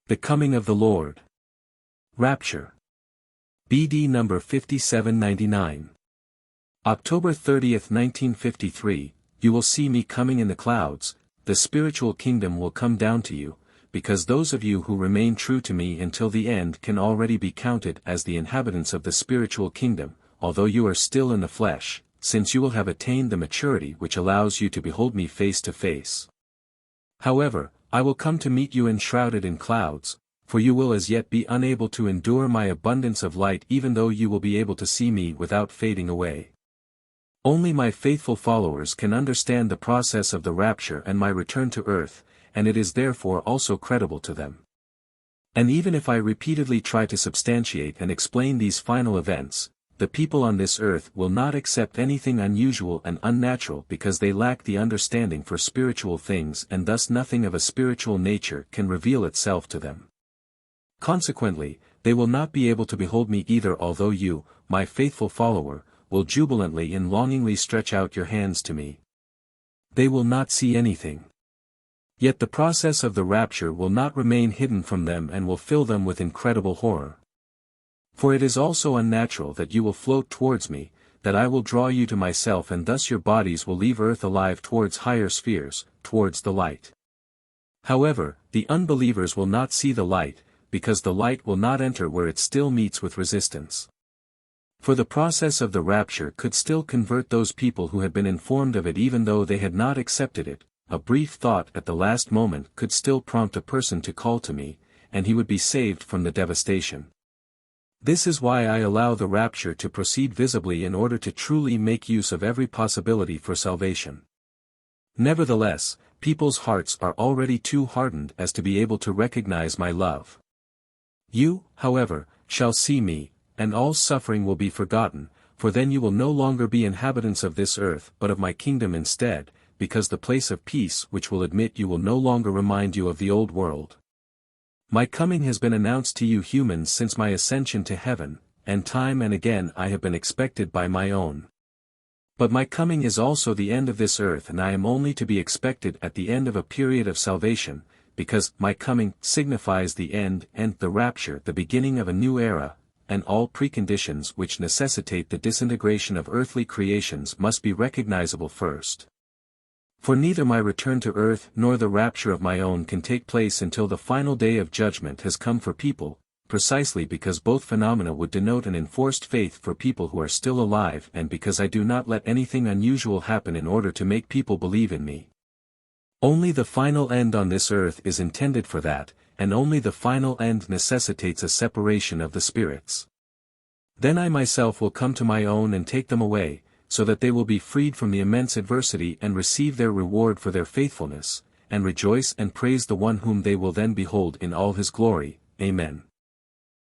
The Coming of the Lord. Rapture. BD number 5799. October 30, 1953, you will see me coming in the clouds, the spiritual kingdom will come down to you, because those of you who remain true to me until the end can already be counted as the inhabitants of the spiritual kingdom, although you are still in the flesh, since you will have attained the maturity which allows you to behold me face to face. However, I will come to meet you enshrouded in clouds, for you will as yet be unable to endure my abundance of light even though you will be able to see me without fading away. Only my faithful followers can understand the process of the rapture and my return to earth, and it is therefore also credible to them. And even if I repeatedly try to substantiate and explain these final events, the people on this earth will not accept anything unusual and unnatural because they lack the understanding for spiritual things and thus nothing of a spiritual nature can reveal itself to them. Consequently, they will not be able to behold me either, although you, my faithful follower, will jubilantly and longingly stretch out your hands to me. They will not see anything. Yet the process of the rapture will not remain hidden from them and will fill them with incredible horror. For it is also unnatural that you will float towards me, that I will draw you to myself, and thus your bodies will leave earth alive towards higher spheres, towards the light. However, the unbelievers will not see the light, because the light will not enter where it still meets with resistance. For the process of the rapture could still convert those people who had been informed of it even though they had not accepted it. A brief thought at the last moment could still prompt a person to call to me, and he would be saved from the devastation. This is why I allow the rapture to proceed visibly in order to truly make use of every possibility for salvation. Nevertheless, people's hearts are already too hardened as to be able to recognize my love. You, however, shall see me, and all suffering will be forgotten, for then you will no longer be inhabitants of this earth but of my kingdom instead, because the place of peace which will admit you will no longer remind you of the old world. My coming has been announced to you humans since my ascension to heaven, and time and again I have been expected by my own. But my coming is also the end of this earth, and I am only to be expected at the end of a period of salvation, because my coming signifies the end and the rapture the beginning of a new era, and all preconditions which necessitate the disintegration of earthly creations must be recognizable first. For neither my return to earth nor the rapture of my own can take place until the final day of judgment has come for people, precisely because both phenomena would denote an enforced faith for people who are still alive, and because I do not let anything unusual happen in order to make people believe in me. Only the final end on this earth is intended for that, and only the final end necessitates a separation of the spirits. Then I myself will come to my own and take them away, so that they will be freed from the immense adversity and receive their reward for their faithfulness, and rejoice and praise the one whom they will then behold in all his glory. Amen.